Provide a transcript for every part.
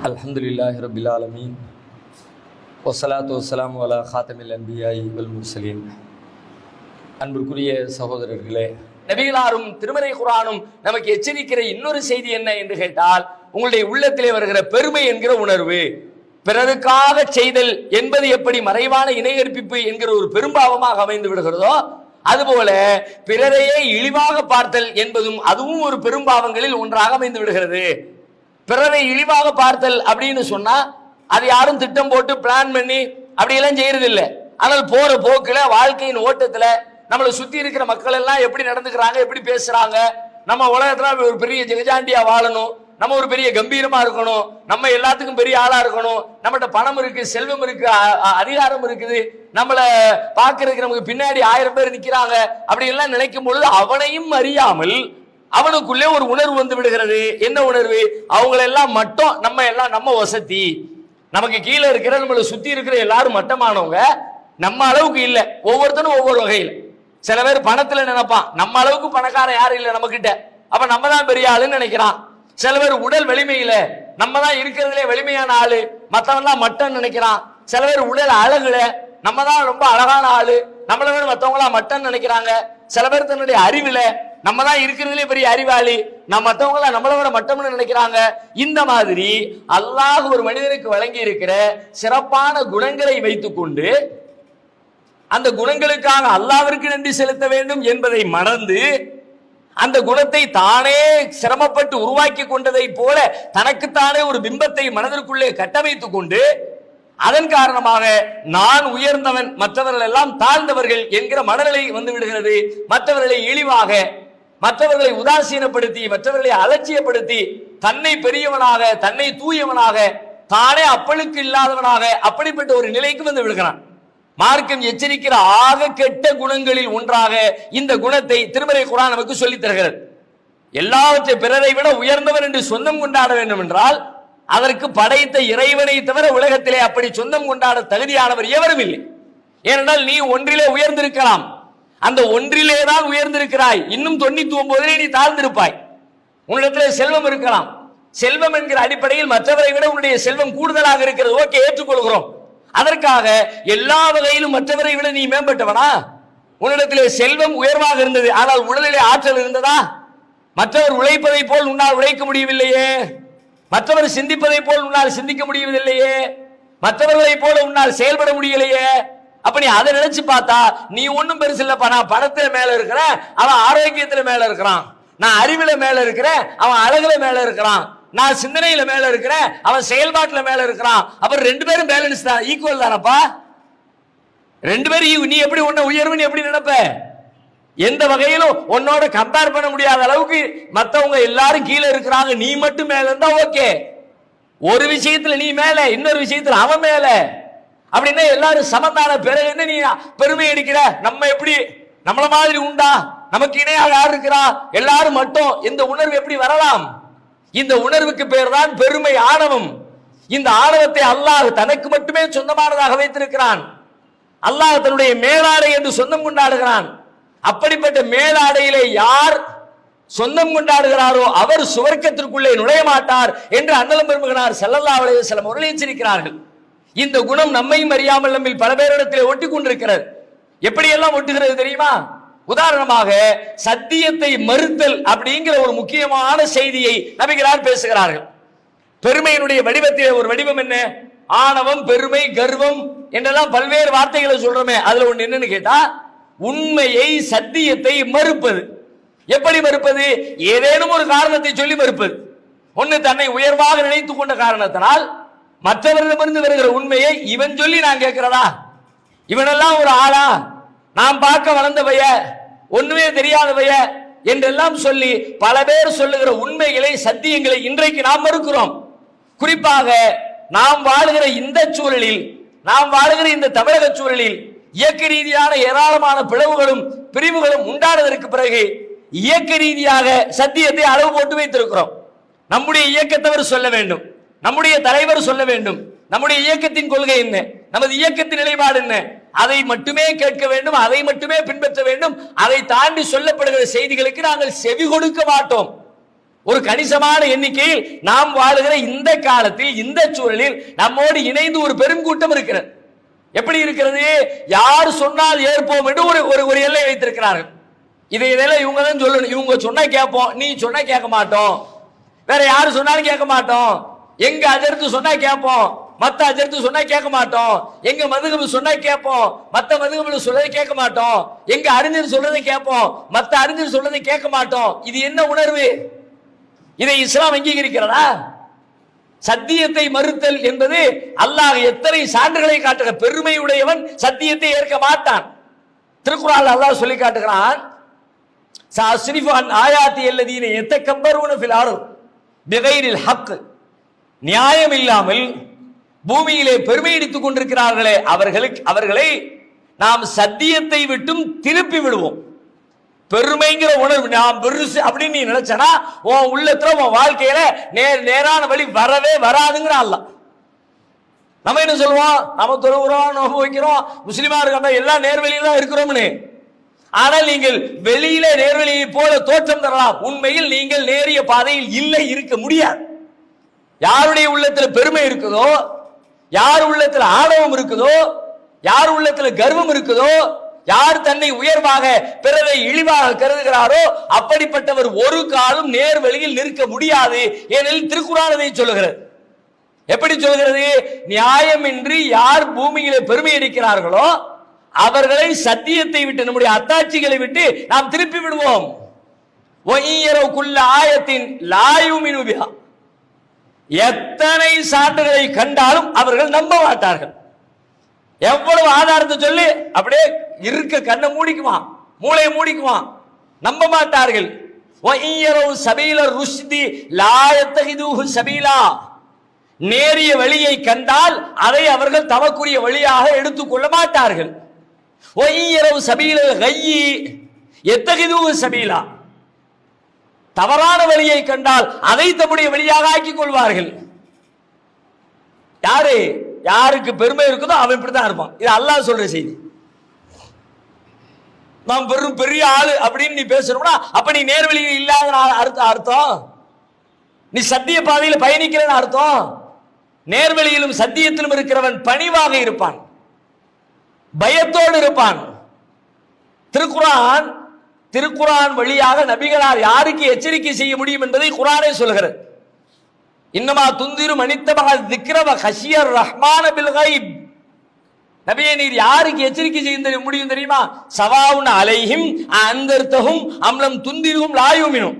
அல்ஹம்துலில்லாஹி ரப்பில் ஆலமீன் வஸ்ஸலாத்து வஸ்ஸலாமு அலா காத்தமில் அன்பியாஇ வல் முர்சலீன். அன்பிற்குரிய சகோதரர்களே, நபிகளாரும் திருமறை குர்ஆனும் நமக்கு எச்சரிக்கிற இன்னொரு செய்தி என்ன என்று கேட்டால், உங்களுடைய உள்ளத்திலே வருகிற பெருமை என்கிற உணர்வு, பிறருக்காக செய்தல் என்பது எப்படி மறைவான இணையற்பிப்பு என்கிற ஒரு பெரும்பாவமாக அமைந்து விடுகிறதோ, அதுபோல பிறரையே இழிவாக பார்த்தல் என்பதும் அதுவும் ஒரு பெரும்பாவங்களில் ஒன்றாக அமைந்து விடுகிறது. பிறரை இழிவாக பார்த்தல் அப்படின்னு சொன்னா அது யாரும் திட்டம் போட்டு பிளான் பண்ணி அப்படியெல்லாம் செய்யறது இல்லை. ஆனால் போற போக்குல, வாழ்க்கையின் ஓட்டத்துல நம்மளை சுத்தி இருக்கிற மக்கள் எல்லாம் எப்படி நடந்துக்கிறாங்க, எப்படி பேசுறாங்க, நம்ம உலகத்துல ஒரு பெரிய ஜெகஜாண்டியா வாழணும், நம்ம ஒரு பெரிய கம்பீரமா இருக்கணும், நம்ம எல்லாத்துக்கும் பெரிய ஆளா இருக்கணும், நம்மகிட்ட பணம் இருக்கு, செல்வம் இருக்கு, அதிகாரம் இருக்குது, நம்மளை பாக்குறதுக்கு நமக்கு பின்னாடி 1000 பேர் நிக்கிறாங்க அப்படி எல்லாம் நினைக்கும் பொழுது அவனையும் அறியாமல் அவனுக்குள்ளே ஒரு உணர்வு வந்து விடுகிறது. என்ன உணர்வு? அவங்களெல்லாம் மட்டும் நம்ம வசதி, நமக்கு கீழே இருக்கிற நம்மளை சுத்தி இருக்கிற எல்லாரும் மட்டமானவங்க, நம்ம அளவுக்கு இல்லை. ஒவ்வொருத்தனும் ஒவ்வொரு வகையில். சில பேர் பணத்துல நினைப்பான் நம்ம அளவுக்கு பணக்காரன் யாரும் இல்லை நம்ம கிட்ட, அப்ப நம்ம தான் பெரிய ஆளுன்னு நினைக்கிறான். சில பேர் உடல் வலிமையில நம்ம தான் இருக்கிறதுலே வலிமையான ஆளு, மத்தவன் தான் மட்டன் நினைக்கிறான். சில பேர் உடல் அழகுல நம்ம தான் ரொம்ப அழகான ஆளு, நம்மள விட மத்தவங்களா மட்டன் நினைக்கிறாங்க. சில பேர் தன்னுடைய அறிவுல நம்ம தான் இருக்கிறதுலே பெரிய அறிவாளி, நம்ம மற்றவங்கள நம்மளை விட மட்டம்னு நினைக்கிறாங்க. இந்த மாதிரி அல்லாஹ் ஒரு மனிதனுக்கு வழங்கி இருக்கிற சிறப்பான குணங்களை வைத்துக் கொண்டு அந்த குணங்களுக்காக அல்லாஹ்விற்கு நன்றி செலுத்த வேண்டும் என்பதை மறந்து, அந்த குணத்தை தானே சிரமப்பட்டு உருவாக்கி கொண்டதை போல தனக்குத்தானே ஒரு பிம்பத்தை மனதிற்குள்ளே கட்டமைத்துக் கொண்டு, அதன் காரணமாக நான் உயர்ந்தவன், மற்றவர்கள் எல்லாம் தாழ்ந்தவர்கள் என்கிற மனநிலை வந்து விடுகிறது. மற்றவர்களை இழிவாக, மற்றவர்களை உதாசீனப்படுத்தி, மற்றவர்களை அலட்சியப்படுத்தி, தன்னை பெரியவனாக, தன்னை தூயவனாக, தானே அப்பளுக்கு இல்லாதவனாக அப்படிப்பட்ட ஒரு நிலைக்கு வந்து விடுகிறான். மார்க்கம் எச்சரிக்கிற ஆக கெட்ட குணங்களில் ஒன்றாக இந்த குணத்தை திருமறை குர்ஆன் நமக்கு சொல்லித் தருகிறது. எல்லாவற்றை பிறரை விட உயர்ந்தவர் என்று சொந்தம் கொண்டாட வேண்டும் என்றால் அதற்கு படைத்த இறைவனை தவிர உலகத்திலே அப்படி சொந்தம் கொண்டாட தகுதியானவர் எவரும் இல்லை. ஏனென்றால் நீ ஒன்றிலே உயர்ந்திருக்கலாம், அந்த ஒன்றிலே தான் உயர்ந்திருக்கிறாய், இன்னும் 99 நீ தாழ்ந்திருப்பாய். உன்னிடத்திலே செல்வம் இருக்கலாம், செல்வம் என்கிற அடிப்படையில் மற்றவரை விட உன்னுடைய செல்வம் கூடுதலாக இருக்கிறது, ஓகே, ஏற்றுக்கொள்கிறோம். அதற்காக எல்லா வகையிலும் மற்றவரை விட நீ மேம்பட்டவனா? உன்னிடத்திலே செல்வம் உயர்வாக இருந்தது, ஆனால் உடலிலே ஆற்றல் இருந்ததா? மற்றவர் உழைப்பதை போல் உன்னால் உழைக்க முடியவில்லையே, மற்றவர் சிந்திப்பதை போல் உன்னால் சிந்திக்க முடியவில்லையே, மற்றவர்களை போல உன்னால் செயல்பட முடியலையே. அப்ப நீ அதை நினைச்சு பார்த்தா நீ ஒன்னும் பெருசு இல்லப்பா. நான் பணத்துல மேல இருக்கிறேன், அவன் ஆரோக்கியத்துல மேல இருக்கிறான். நான் அறிவுல மேல இருக்கிறேன், அவன் அழகுல மேல இருக்கிறான். நான் சிந்தனையில மேல இருக்கிறேன், அவன் செயல்பாட்டுல மேல இருக்கிறான். அப்புறம் 2 பேரும் பேலன்ஸ் தான், ஈக்குவல் தானப்பா. 2 பேரும் நீ எப்படி உன்னை உயர்வுன்னு எப்படி நினைப்ப? எந்த வகையிலும் உன்னோட கம்பேர் பண்ண முடியாத அளவுக்கு மற்றவங்க எல்லாரும் கீழே இருக்கிறாங்க, நீ மட்டும் மேல இருந்தா ஓகே. ஒரு விஷயத்துல நீ மேல, இன்னொரு விஷயத்துல அவன் மேல, அப்படின்னா எல்லாரும் சமந்தான பிறகு என்ன நீ பெருமை அடிக்கிற? நம்ம எப்படி நம்மள மாதிரி உண்டா? நமக்கு இணையாக யார் இருக்கிறா? எல்லாரும் மட்டும். இந்த உணர்வு எப்படி வரலாம்? இந்த உணர்வுக்கு பேர் தான் பெருமை, ஆணவம். இந்த ஆணவத்தை அல்லாஹ் தனக்கு மட்டுமே சொந்தமானதாக வைத்திருக்கிறான். அல்லாஹ் தன்னுடைய மேலாடை என்று சொந்தம் கொண்டாடுகிறான். அப்படிப்பட்ட மேலாடையிலே யார் சொந்தம் கொண்டாடுகிறாரோ அவர் சுவர்க்கத்திற்குள்ளே நுழைய மாட்டார் என்று அண்ணலம் பெருமகனார் ஸல்லல்லாஹு அலைஹி வஸல்லம் அவர்கள் எச்சரிக்கிறார்கள். இந்த குணம் நம்மையும் அறியாமல் நம்மில் பல பேரிடத்திலே ஒட்டி கொண்டிருக்கிறது. எப்படியெல்லாம் ஒட்டுகிறது தெரியுமா? உதாரணமாக சத்தியத்தை மறுத்தல் அப்படிங்கிற ஒரு முக்கியமான செய்தியை நபிகளார் பேசுகிறார்கள். பெருமையினுடைய வடிவத்திலே ஒரு வடிவம் என்ன? ஆணவம், பெருமை, கர்வம் என்றெல்லாம் பல்வேறு வார்த்தைகளை சொல்றோமே, அதுல ஒண்ணு என்னன்னு கேட்டா உண்மையை, சத்தியத்தை மறுப்பது. எப்படி மறுப்பது? ஏதேனும் ஒரு காரணத்தை சொல்லி மறுப்பது. ஒன்னு தன்னை உயர்வாக நினைத்துக் கொண்ட காரணத்தினால் மற்றவர்களிடமிருந்து வருகிற உண்மையை இவன் சொல்லி நான் கேட்கிறதா? இவனெல்லாம் ஒரு ஆளா? நாம் பார்க்க வளர்ந்தவைய, ஒண்ணுமே தெரியாதவைய என்றெல்லாம் சொல்லி பல பேர் சொல்லுகிற உண்மைகளை, சத்தியங்களை இன்றைக்கு நாம் மறுக்கிறோம். குறிப்பாக நாம் வாழுகிற இந்த சூழலில், நாம் வாழுகிற இந்த தமிழக சூழலில் இயக்க ரீதியான ஏராளமான பிளவுகளும் பிரிவுகளும் உண்டானதற்கு பிறகு இயக்க ரீதியாக சத்தியத்தை அளவு போட்டு வைத்திருக்கிறோம். நம்முடைய இயக்கத்தவர் சொல்ல வேண்டும், நம்முடைய தலைவர் சொல்ல வேண்டும், நம்முடைய இயக்கத்தின் கொள்கை என்ன, நமது இயக்கத்தின் நிலைப்பாடு என்ன, அதை மட்டுமே கேட்க வேண்டும், அதை மட்டுமே பின்பற்ற வேண்டும். அதை தாண்டி சொல்லப்படுகிற செய்திகளுக்கு நாங்கள் செவி கொடுக்க மாட்டோம். ஒரு கணிசமான எண்ணிக்கையில் நாம் வாழுகிற இந்த காலத்தில் இந்த சூழலில் நம்மோடு இணைந்து ஒரு பெருங்கூட்டம் இருக்கிறது. எப்படி இருக்கிறது? யார் சொன்னால் ஏற்போம் என்று ஒரு எல்லை வைத்திருக்கிறார்கள். இதெல்லாம் இவங்க தான் சொல்லணும், இவங்க சொன்னா கேட்போம், நீ சொன்னா கேட்க மாட்டோம், வேற யாரு சொன்னாலும் கேட்க மாட்டோம், எங்க அஜர்த்து சொன்னா கேட்போம், மத்த அஜர்த்து சொன்னா கேட்க மாட்டோம், எங்க மதுகபு சொன்னா கேட்போம், மத்த மதுகபுல சொல்றதை கேட்க மாட்டோம், எங்க அறிஞர் சொல்றதை கேட்போம், மத்த அறிஞர் சொல்றதை கேட்க மாட்டோம். இது என்ன உணர்வு? இதை இஸ்லாம் அங்கீகரிக்கிறதா? சத்தியத்தை மறுத்தல் என்பது அல்லாஹ் எத்தனை சான்றுகளை காட்டுகிற பெருமையுடையவன் சத்தியத்தை ஏற்க மாட்டான். திருக்குறான் அல்லாஹ் சொல்லி காட்டுகிறான், ஆயாத்தி அல்லதீன யதகப்பரூன ஃபில் அர்த் பிகைரில் ஹக், நியாயம் இல்லாமல் பூமியிலே பெருமை அடித்துக் கொண்டிருக்கிறார்களே அவர்களை நாம் சத்தியத்தை விட்டும் திருப்பி விடுவோம். பெருமைங்கிற உணர்வு நாம் பெருசு அப்படின்னு நீ நினைச்சனா உன் உள்ளத்துல உன் வாழ்க்கையில நேரான வழி வரவே வராதுங்கிற அல்லாஹ். நம்ம என்ன சொல்லுவோம்? நம்ம தொழுகிறோம், நோன்பு வைக்கிறோம், முஸ்லிமா இருக்கோம், எல்லாம் நேர்வழியில தான் இருக்கிறோம்னு. ஆனால் நீங்கள் வெளியில நேர்வழியை போல தோற்றம் தரலாம், உண்மையில் நீங்கள் நேரிய பாதையில் இல்லை, இருக்க முடியாது. யாருடைய உள்ளத்துல பெருமை இருக்குதோ, யார் உள்ளத்துல ஆணவம் இருக்குதோ, யார் உள்ளத்துல கர்வம் இருக்குதோ, யார் தன்னை உயர்வாக பிறரை இழிவாக கருதுகிறாரோ அப்படிப்பட்டவர் ஒரு காலம் நேர் வழியில் நிற்க முடியாது. ஏனெனில் திருக்குறான் அதை சொல்லுகிறது. எப்படி சொல்கிறது? நியாயமின்றி யார் பூமியிலே பெருமை அடிக்கிறார்களோ அவர்களை சத்தியத்தை விட்டு, நம்முடைய அத்தாட்சிகளை விட்டு நாம் திருப்பி விடுவோம். ஆயத்தின் லாயுமினு பிஹா, எத்தனை சான்றுகளை கண்டாலும் அவர்கள் நம்ப மாட்டார்கள். எவ்வளவு ஆதாரத்தை சொல்லி அப்படியே இருக்க கண்ணை மூடிக்குவான், மூளையை மூடிக்குவான், நம்ப மாட்டார்கள். நேரிய வழியை கண்டால் அதை அவர்கள் தமக்குரிய வழியாக எடுத்துக்கொள்ள மாட்டார்கள். தவறான வழியை கண்டால் அதை தம்முடைய வழியாக ஆக்கிக் கொள்வார்கள். யாரு யாருக்கு பெருமை இருக்குதோ அவன் இப்படித்தான் இருப்பான். இது அல்லாஹ் சொல்ற செய்தி. நாம் பெரிய ஆளு அப்படின்னு நீ பேசணும்னா அப்ப நீ நேர்வழியில் இல்லாத அர்த்தம், நீ சத்திய பாதையில் பயணிக்கிறன்னு அர்த்தம். நேர்வழியிலும் சத்தியத்திலும் இருக்கிறவன் பணிவாக இருப்பான், பயத்தோடு இருப்பான். திருக்குரான் வழியாக நபிகளார் யாருக்கு எச்சரிக்கை செய்ய முடியும் என்பதை குரானே சொல்கிறது. இன்னமா துந்திரு மனித்தபகல் திக்ரவ ஹஷியர் ரஹ்மான பில் கைப். நபியே, நீர் யாருக்கு எச்சரிக்கை செய்ய முடியும் தெரியுமா? சவாவுன் அலைஹிம் அந்தர்தஹும் அம்லம் துந்திரும் லாயுமினும்.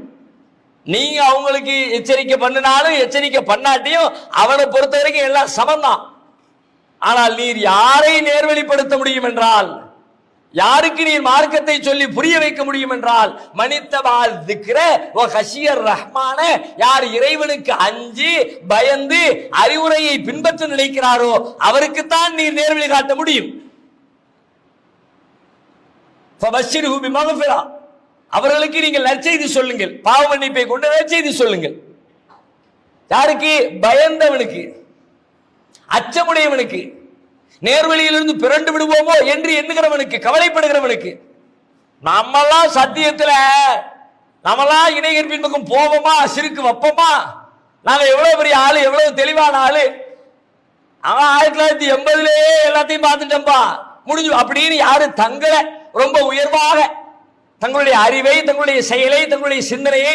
நீங்க அவங்களுக்கு எச்சரிக்கை பண்ணினாலும் எச்சரிக்கை பண்ணாட்டியும் அவனை பொறுத்த வரைக்கும் எல்லாம் சமந்தான். ஆனால் நீர் யாரை நேர்வழிப்படுத்த முடியும் என்றால், யாருக்கு நீர் மார்க்கத்தை சொல்லி புரிய வைக்க முடியும் என்றால், மனித்தபால் திக்ர வ ஹஷியர் ரஹ்மான, யார் இறைவனுக்கு அஞ்சி பயந்து அறிவுரையை பின்பற்ற நினைக்கிறாரோ அவருக்குத்தான் நீர் நேர்வழி காட்ட முடியும். ஃபபஷ்ஷிர்ஹு பிமக்ஃபிரா, அவர்களுக்கு நீங்கள் நற்செய்தி சொல்லுங்கள், பாவ மன்னிப்பை கொண்டு நற்செய்தி சொல்லுங்கள். யாருக்கு? பயந்தவனுக்கு, அச்சமுடையவனுக்கு, நேர்வழியிலிருந்து பிறண்டு விடுவோமோ என்று எண்ணுகிறவனுக்கு, கவலைப்படுகிறவனுக்கு. நம்மெல்லாம் சத்தியத்துல நம்மளாம் இணைகற்பின் பக்கம் போவோமா, சிறுக்கு வைப்போமா? நாங்க எவ்வளவு பெரிய ஆளு, எவ்வளவு தெளிவான ஆளு. அவன் 1980 எல்லாத்தையும் பார்த்துட்டம்பா முடிஞ்சு அப்படின்னு யாரு தங்களை ரொம்ப உயர்வாக தங்களுடைய அறிவை, தங்களுடைய செயலை, தங்களுடைய சிந்தனையை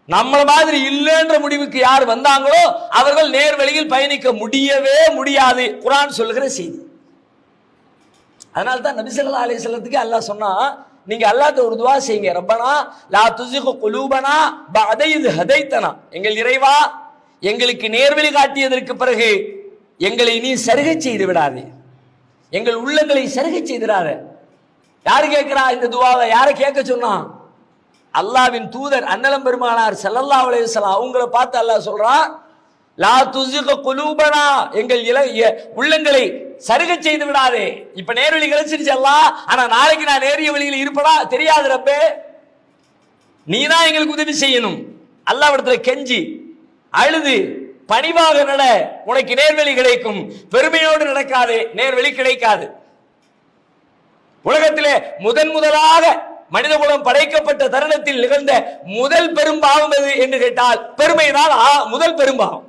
நம்மள மாதிரி இல்லைன்ற முடிவுக்கு யார் வந்தாங்களோ அவர்கள் நேர்வழியில் பயணிக்க முடியவே முடியாது. குர்ஆன் சொல்லுகிற செய்தி. அதனால தான் நபி ஸல்லல்லாஹு அலைஹி வஸல்லத்துக்கு அல்லாஹ் சொன்னா, நீங்க அல்லாஹ்ட்ட ஒரு துஆ செய்யுங்க, ரப்பனா லா துஸிக் குலூபனா பஅத இத் ஹதைதனா. எங்கள் இறைவா, எங்களுக்கு நேர்வழி காட்டியதற்கு பிறகு எங்களை நீ சருகை செய்து விடாதே, எங்கள் உள்ளங்களை சருகை செய்திடாத. யாரு கேட்கிறா இந்த துஆவை? யாரை கேட்க சொன்னா? அல்லாஹ்வின் தூதர் அன்னலம் பெருமானார் ஸல்லல்லாஹு அலைஹி வஸல்லம் அவங்கள பார்த்து அல்லாஹ் சொல்றான், லா துஸிக் குலூபனா, எங்கள் உள்ளங்களை சருகை செய்து விடாதே. இப்ப நேர்வழி கிடைச்சிருச்சு அல்லாஹ், ஆனா நாளைக்கு நான் நேரிய வழியில் இருப்பதா தெரியாது ரப்பே, நீதான் எங்களுக்கு உதவி செய்யணும். அல்லாஹ்விடத்துல கெஞ்சி அழுது பணிவாக நட, உனக்கு நேர்வழி கிடைக்கும். பெருமையோடு நடக்காதே, நேர்வழி கிடைக்காது. உலகத்திலே முதலாக மனிதகுலம் படைக்கப்பட்ட தருணத்தில் நிகழ்ந்த முதல் பெரும்பாவம் எது என்று கேட்டால் பெருமைதான் முதல் பெரும்பாவம்.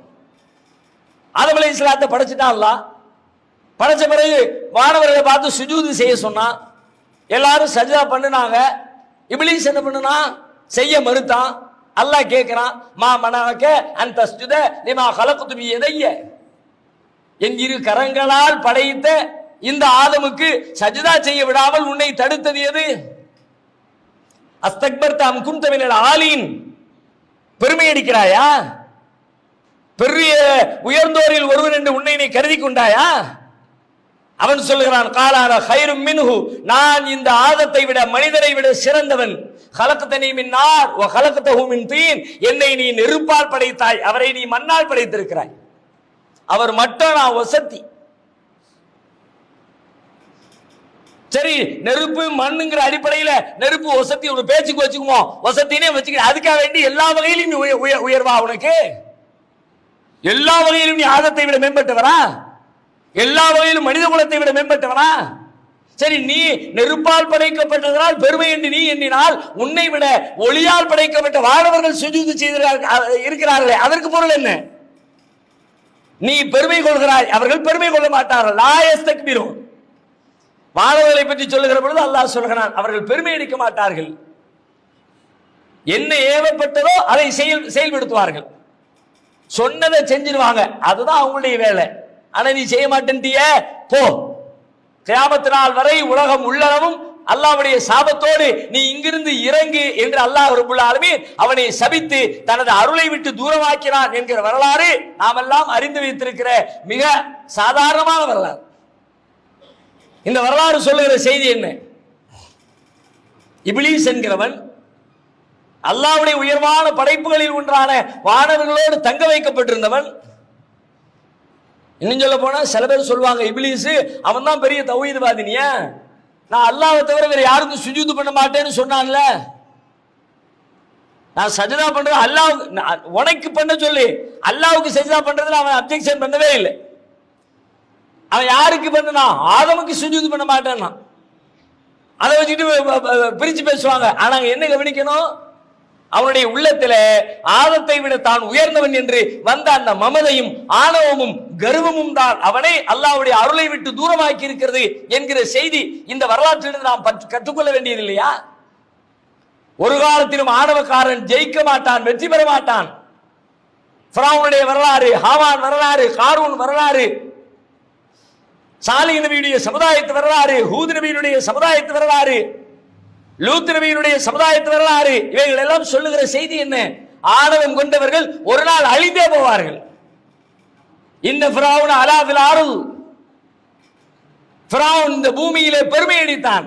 ஆதம் அலைஹிஸ்ஸலாத்தை படைச்சிட்டான் அல்லாஹ். படைச்ச பிறகு வானவர்களை பார்த்து சுஜூது செய்ய சொன்னான். எல்லாரும் சஜ்தா பண்ணுனாங்க. இப்லீஸ் என்ன பண்ணுனா? செய்ய மறுத்தான். அல்லாஹ் கேட்கிறான், மா மனஅக அன் தஸ்ஜுத லிமா கலக்து பியதைய, என் இரு கரங்களால் படைத்த இந்த ஆதமுக்கு சஜ்தா செய்ய விடாமல் உன்னை தடுத்தது எது? அஸ்தக்பர்த அம் குன்த மினல் ஆலீன், பெருமை அடிக்கிறாயா? பெரிய உயர்ந்தோரில் ஒருவன் என்று உன்னை நீ கருதி கொண்டாயா? அவன் சொல்லுகிறான், காலான ஹைரும் மின்ஹு, நான் இந்த ஆதத்தை விட மனிதரை விட சிறந்தவன். கலக்கத்தனி மின் நார் வ கலக்கத்தஹு மின் தீன், என்னை நீ நெருப்பால் படைத்தாய், அவரை நீ மண்ணால் படைத்திருக்கிறாய். அவர் மட்டும் நான் வசத்தி. சரி, நெருப்பு மண்ணுங்கிற அடிப்படையில நெருப்பு வசதி ஒரு பேச்சுக்கு வச்சுக்குவோம், வசத்தினே வச்சுக்க. அதுக்காக வேண்டி எல்லா வகையிலும் நீ உயர்வா? உனக்கு எல்லா வகையிலும் நீ ஆதத்தை விட மேம்பட்டவரா? எல்லா வகையிலும் மனித குலத்தை விட மேம்பட்டவனா? சரி, நீ நெருப்பால் படைக்கப்பட்டதனால் பெருமை என்று நீ எண்ணினால், உன்னை விட ஒளியால் படைக்கப்பட்ட வானவர்கள் சுஜூது இருக்கிறார்களே, அதற்கு பொருள் என்ன? நீ பெருமை கொள்கிறாய், அவர்கள் பெருமை கொள்ள மாட்டார்கள். லா யஸ்தக்பிரூன். வானவர்களை பற்றி சொல்லுகிற பொழுது அல்லாஹ் சொல்கிறான், அவர்கள் பெருமை அடிக்க மாட்டார்கள். என்ன ஏவப்பட்டதோ அதை செயல்படுத்துவார்கள். சொன்னதை செஞ்சிருவாங்க, அதுதான் அவங்களுடைய வேலை. ஆனா நீ செய்ய மாட்டேன்ட்டிய, போ. கியாமத் நாள் வரை உலகம் உள்ளளவும் அல்லாஹ்வுடைய சாபத்தோடு நீ இங்கிருந்து இறங்கு என்று அல்லாஹ் ரப்பல் ஆலமீன் அவனை சபித்து தனது அருளை விட்டு தூரமாக்கினான் என்கிற வரலாறு நாம் எல்லாம் அறிந்து வைத்திருக்கிற மிக சாதாரணமான வரலாறு. இந்த வரலாறு சொல்லுகிற செய்தி என்ன? இப்லீஸ் என்கிறவன் அல்லாஹ்வுடைய உயர்வான படைப்புகளில் ஒன்றான வானவர்களோடு தங்க வைக்கப்பட்டிருந்தவன். இன்னும் சொல்ல போனா சில பேர் சொல்லுவாங்க, இப்லீஸ் அவன் தான் பெரிய தௌஹீத்வாதினிய, நான் அல்லாஹ்வை தவிர வேற யாருக்கும் சுஜூது பண்ண மாட்டேன்னு சொன்னான்ல, நான் சஜ்தா பண்றது அல்லாஹ் உனக்கு பண்ண சொல்லி அல்லாஹ்வுக்கு சஜ்தா பண்றதுல அவன் அப்ஜெக்ஷன் பண்ணவே இல்லை. அவன் யாருக்கு பண்ணனா? ஆதமுக்கு சுஜூது பண்ண மாட்டான்னா. அதை வச்சுட்டு பிரிச்சு பேசுவாங்க. ஆனா என்ன கவனிக்கணும்? அவனுடைய உள்ளத்துல ஆதத்தை விட தான் உயர்ந்தவன் என்று வந்த அந்த மமதையும் ஆணவமும் கர்வமும் தான் அவனை அல்லாஹ்வுடைய அருளை விட்டு தூரமாக்கி இருக்கிறது என்கிற செய்தி இந்த வரலாற்றிலிருந்து நாம் கற்றுக்கொள்ள வேண்டியது இல்லையா? ஒரு காலத்திலும் ஆணவக்காரன் ஜெயிக்க மாட்டான், வெற்றி பெற மாட்டான். ஃபிரௌனுடைய வரலாறு, ஹாமான் வரலாறு, காரூன் வரலாறு, சாலிஹ் நபியுடைய சமுதாயத்து வரலாறு, ஹூத் நபியுடைய சமுதாயத்து வரலாறு, லூத் நபியினுடைய சமுதாயத்து வரலாறு, இவைகள் எல்லாம் சொல்லுகிற செய்தி என்ன? ஆணவம் கொண்டவர்கள் ஒரு நாள் அழிந்தே போவார்கள். இந்த ஃபிரௌன் அலா ஃபில் அர்த், ஃபிரௌன் இந்த பூமியிலே பெருமை அடித்தான்.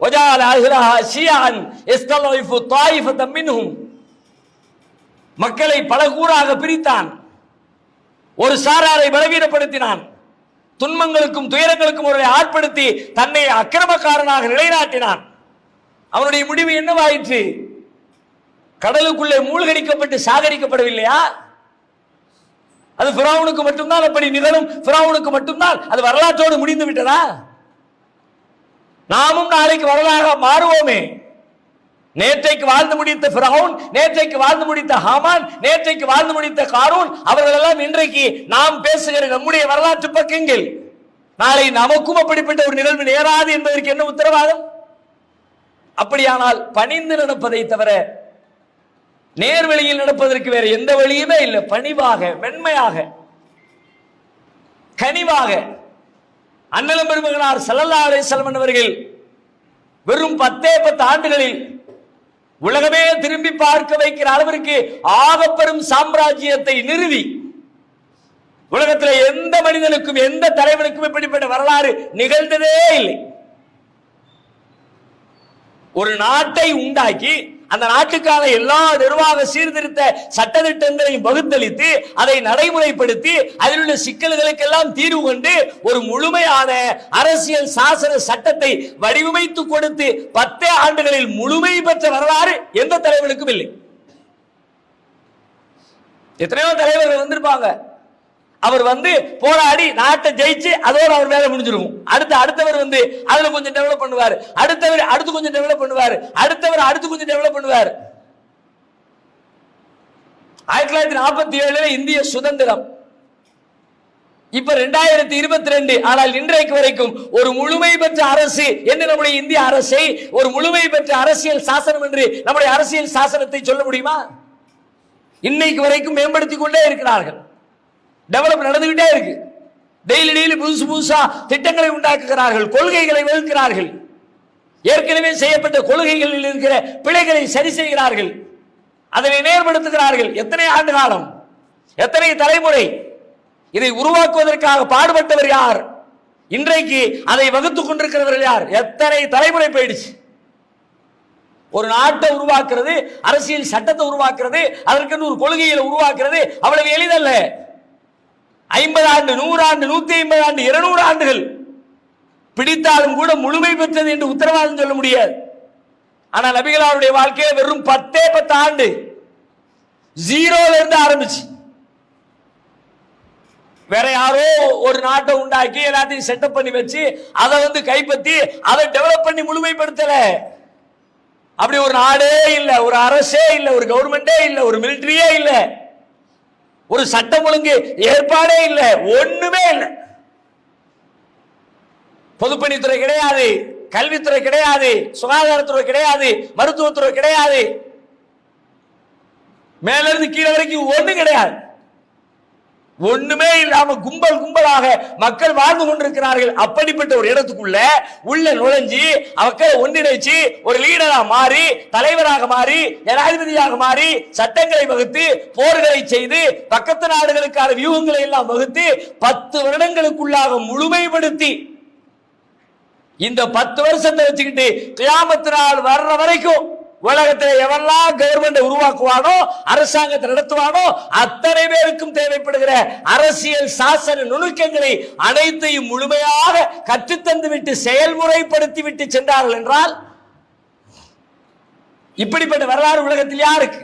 வஜால அஹ்லஹா ஷியஅன் யஸ்தலைஃபு தாயிஃபதம் மின்ஹும், மக்களை பல கூறாக பிரித்தான். ஒரு சாராரை பலவீனப்படுத்தினான். துன்பங்களுக்கும் துயரங்களுக்கும் ஒருவரை ஆட்படுத்தி தன்னை அக்கிரமக்காரனாக நிலைநாட்டினான். அவனுடைய முடிவு என்னவாயிற்று? கடலுக்குள்ளே மூழ்கடிக்கப்பட்டு சாகரிக்கப்படவில்லையா? அது ஃபிரௌனுக்கு மட்டும்தான் அப்படி நிகழும், ஃபிரௌனுக்கு மட்டும்தான் அது வரலாற்றோடு முடிந்து விட்டதா? நாமும் நாளைக்கு வரலாறாக மாறுவோமே. நேற்றைக்கு வாழ்ந்து முடித்த ஃபிரௌன், நேற்றைக்கு வாழ்ந்து முடித்த ஹாமான், நேற்றைக்கு வாழ்ந்து முடித்த காரூன், அவர்கள் எல்லாம் இன்றைக்கு நாம் பேசுகிற நம்முடைய வரலாற்று பக்கங்கள். நாளை நமக்கும் அப்படிப்பட்ட ஒரு நிகழ்வு நேராது என்பதற்கு என்ன உத்தரவாதம்? அப்படியானால் பணிந்து நடப்பதை தவிர நேர்வழியில் நடப்பதற்கு வேற எந்த வழியுமே இல்லை. பணிவாக, மென்மையாக, கனிவாக. அண்ணலம் பெருமகனார் ஸல்லல்லாஹு அலைஹி வஸல்லம் அவர்கள் வெறும் 10 ஆண்டுகளில் உலகமே திரும்பி பார்க்க வைக்கிற அளவிற்கு ஆகப்பெரும் சாம்ராஜ்யத்தை நிறுவி, உலகத்தில் எந்த மனிதனுக்கும் எந்த தலைவனுக்கும் இப்படிப்பட்ட வரலாறு நிகழ்ந்ததே இல்லை. ஒரு நாட்டை உண்டாக்கி அந்த நாட்டுக்கான எல்லா நிர்வாக சீர்திருத்த சட்டதிட்டங்களையும் வகுத்தளித்து அதை நடைமுறைப்படுத்தி அதில் உள்ள சிக்கல்களுக்கெல்லாம் தீர்வு கொண்டு ஒரு முழுமையான அரசியல் சாசன சட்டத்தை வடிவமைத்து கொடுத்து 10 ஆண்டுகளில் முழுமை பெற்ற வரலாறு எந்த தலைவனுக்கும் இல்லை. எத்தனையோ தலைவர்கள் வந்திருப்பாங்க, அவர் போராடி நாட்டை ஜெயிச்சு அதோட அவர் வேலை முடிஞ்சிருக்கும். அடுத்தவர் அதுல கொஞ்சம் டெவலப் பண்ணுவார், அடுத்தவர் அடுத்து கொஞ்சம் டெவலப் பண்ணுவார், அடுத்தவர் அடுத்து கொஞ்சம் டெவலப் பண்ணுவார். 1947 இந்திய சுதந்திரம், இப்ப 2022. ஆனால் இன்றைக்கு வரைக்கும் ஒரு முழுமை பெற்ற அரசு என்று நம்முடைய இந்திய அரசை ஒரு முழுமை பெற்ற அரசியல் சாசனம் என்று நம்முடைய அரசியல் சாசனத்தை சொல்ல முடியுமா? இன்னைக்கு வரைக்கும் மேம்படுத்திக் கொண்டே இருக்கிறார்கள். டெவலப் நடந்துகிட்டே இருக்கு. டெய்லி புதுசா திட்டங்களை உண்டாக்குகிறார்கள், கொள்கைகளை வகுக்கிறார்கள். ஏற்கனவே செய்யப்பட்ட கொள்கைகளில் இருக்கிற பிழைகளை சரி செய்கிறார்கள், அதனை நேர்படுத்துகிறார்கள். எத்தனை ஆண்டு காலம், எத்தனை தலைமுறை இதை உருவாக்குவதற்காக பாடுபட்டவர் யார்? இன்றைக்கு அதை வகுத்துக் கொண்டிருக்கிறவர்கள் யார்? எத்தனை தலைமுறை போயிடுச்சு. ஒரு நாட்டை உருவாக்குறது, அரசியல் சட்டத்தை உருவாக்குறது, அதற்கு ஒரு கொள்கைகளை உருவாக்குறது அவ்வளவு எளிதல்ல. 50 ஆண்டு, 100 ஆண்டு, 150 ஆண்டு, 200 ஆண்டுகள் பிடித்தாலும் கூட முழுமை பெற்றது என்று உத்தரவாதம் சொல்ல முடியாது. ஆனால் நபிகளாருடைய வாழ்க்கையை வெறும் 10 ஆண்டு ஜீரோல இருந்து ஆரம்பிச்சு வேற யாரோ ஒரு நாட்டை உண்டாக்கி எல்லாத்தையும் செட்டப் பண்ணி வச்சு அதை கைப்பற்றி அதை டெவலப் பண்ணி முழுமைப்படுத்தல. அப்படி ஒரு நாடே இல்ல, ஒரு அரசே இல்ல, ஒரு கவர்மெண்டே இல்ல, ஒரு மிலிட்டரியே இல்ல, ஒரு சட்டம் ஒழுங்கு ஏற்பாடே இல்ல, ஒண்ணுமே இல்ல. பொதுப்பணித்துறை கிடையாது, கல்வித்துறை கிடையாது, சுகாதாரத்துறை கிடையாது, மருத்துவத்துறை கிடையாது, மேல இருந்து கீழே வரைக்கும் ஒண்ணு கிடையாது. ஒண்ணுமே இல்லாம கும்பலாக மக்கள் வாழ்ந்து கொண்டிருக்கிறார்கள். அப்படிப்பட்ட ஒரு இடத்துக்குள்ள உள்ள நுழைஞ்சி மக்களை ஒன்றிணைச்சு ஒரு லீடரா மாறி, தலைவராக மாறி, ஜனாதிபதியாக மாறி, சட்டங்களை வகுத்து, போர்களை செய்து, பக்கத்து நாடுகளுக்கான வியூகங்களை எல்லாம் வகுத்து 10 வருடங்களுக்குள்ளாக முழுமைப்படுத்தி இந்த 10 வருஷத்தை வச்சுக்கிட்டு கியாமத் நாள் வர்ற வரைக்கும் உலகத்தில் எவெல்லாம் கவர்மெண்ட் உருவாக்குவானோ, அரசாங்கத்தை நடத்துவானோ அத்தனை பேருக்கும் தேவைப்படுகிற அரசியல் சாசன நுணுக்கங்களை அனைத்தையும் முழுமையாக கற்றுத்தந்து விட்டு செயல்முறைப்படுத்தி விட்டு சென்றார்கள் என்றால் இப்படிப்பட்ட வரலாறு உலகத்தில் யாருக்கு?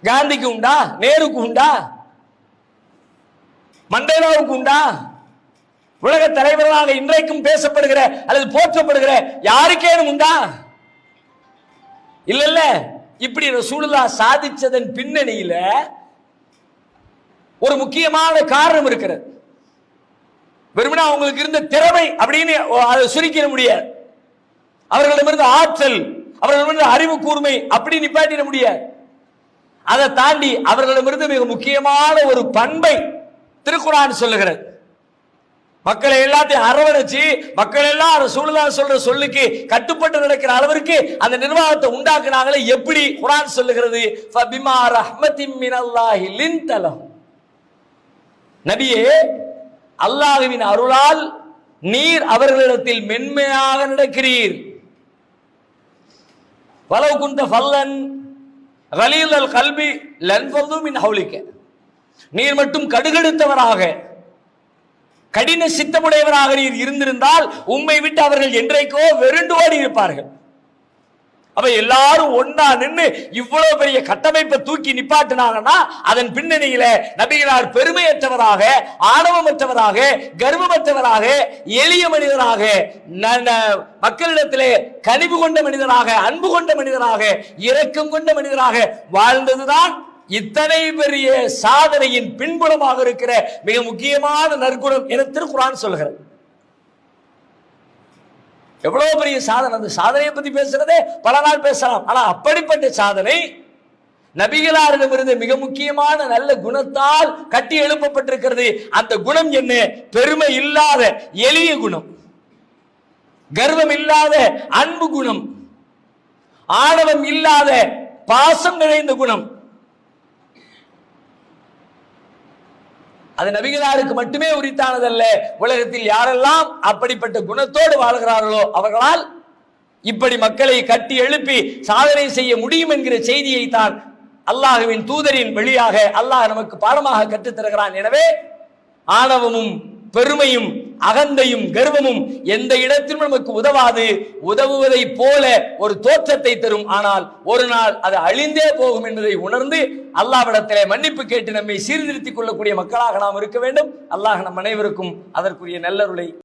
காந்திக்கு உண்டா? நேருக்கு உண்டா? மண்டேலாவுக்கு உண்டா? உலக தலைவர்களாக இன்றைக்கும் பேசப்படுகிற அல்லது போற்றப்படுகிற யாருக்கேனும் உண்டா? இல்ல. இப்படி ரசூலுல்லாஹ் சாதிச்சதன் பின்னணியில ஒரு முக்கியமான காரணம் இருக்கிறது. வெறுமனே அவங்களுக்கு இருந்த திறமை அப்படின்னு அதை சுருக்கிட முடியாது. அவர்களிடமிருந்த ஆற்றல், அவர்களிடமிருந்த அறிவு கூர்மை அப்படி நிப்பாட்டிட முடியாது. அதை தாண்டி அவர்களிடமிருந்து மிக முக்கியமான ஒரு பண்பை திருக்குர்ஆன் சொல்லுகிறது. மக்களை எல்லாத்தையும் அரவணைச்சு மக்கள் எல்லாம் ரசூலுல்லாஹ் சொல்ற சொல்லுக்கு கட்டுப்பட்டு நடக்கிற அளவிற்கு அந்த நிர்வாகத்தை உண்டாக்குனாங்களே. எப்படி குர்ஆன் சொல்லுகிறது? ஃபபிமா ரஹ்மத்தின் மினல்லாஹி லின்தலம். நபியே, அல்லாஹ்வின் அருளால் நீர் அவர்களிடத்தில் மென்மையாக நடக்கிறீர். வலவ் குன்த ஃபல்லன் கலீலல் கல்பி லன்ஃபது மின் ஹவுலிக. நீர் மட்டும் கடுகடுத்தவராக, கடின சித்தமுடையவராக நீர் இருந்திருந்தால் உம்மை விட்டு அவர்கள் என்றைக்கோ வெறுண்டு ஓடி இருப்பார்கள். அப்ப எல்லாரும் ஒன்னா நின்று இவ்வளவு பெரிய கட்டமைப்பை தூக்கி நிப்பாட்டினாங்கன்னா அதன் பின்னணியில நபிகளார் பெருமையற்றவராக, ஆணவமற்றவராக, கர்வமற்றவராக, எளிய மனிதராக, மக்களிடத்திலே கனிவு கொண்ட மனிதராக, அன்பு கொண்ட மனிதராக, இரக்கம் கொண்ட மனிதராக வாழ்ந்ததுதான் இத்தனை பெரிய சாதனையின் பின்புலமாக இருக்கிற மிக முக்கியமான நற்குணம் என திருக்குர்ஆன் சொல்கிறது. எவ்வளவு பெரிய சாதனை! அந்த சாதனையை பத்தி பேசுறதே பல நாள் பேசலாம். ஆனா அப்படிப்பட்ட சாதனை நபிகளாரிடமிருந்து மிக முக்கியமான நல்ல குணத்தால் கட்டி எழுப்பப்பட்டிருக்கிறது. அந்த குணம் என்ன? பெருமை இல்லாத எளிய குணம், கர்வம் இல்லாத அன்பு குணம், ஆணவம் இல்லாத பாசம் நிறைந்த குணம். அது நபிகளாருக்கு மட்டுமே உரித்தானதல்ல. உலகத்தில் யாரெல்லாம் அப்படிப்பட்ட குணத்தோடு வாழ்கிறார்களோ அவர்களால் இப்படி மக்களை கட்டி எழுப்பி சாதனை செய்ய முடியும் என்கிற செய்தியை தான் அல்லாஹ்வின் தூதரின் வழியாக அல்லாஹ் நமக்கு பாடமாக கற்றுத் தருகிறான். எனவே ஆணவமும் பெருமையும் அகந்தையும் கர்வமும் எந்த இடத்திலும் நமக்கு உதவாது. உதவுவதை போல ஒரு தோற்றத்தை தரும், ஆனால் ஒரு நாள் அது அழிந்தே போகும் என்பதை உணர்ந்து அல்லாஹ்விடத்திலே மன்னிப்பு கேட்டு நம்மை சீர்திருத்திக் கொள்ளக்கூடிய மக்களாக நாம் இருக்க வேண்டும். அல்லாஹ் நம் அனைவருக்கும் அதற்குரிய நல்லருளை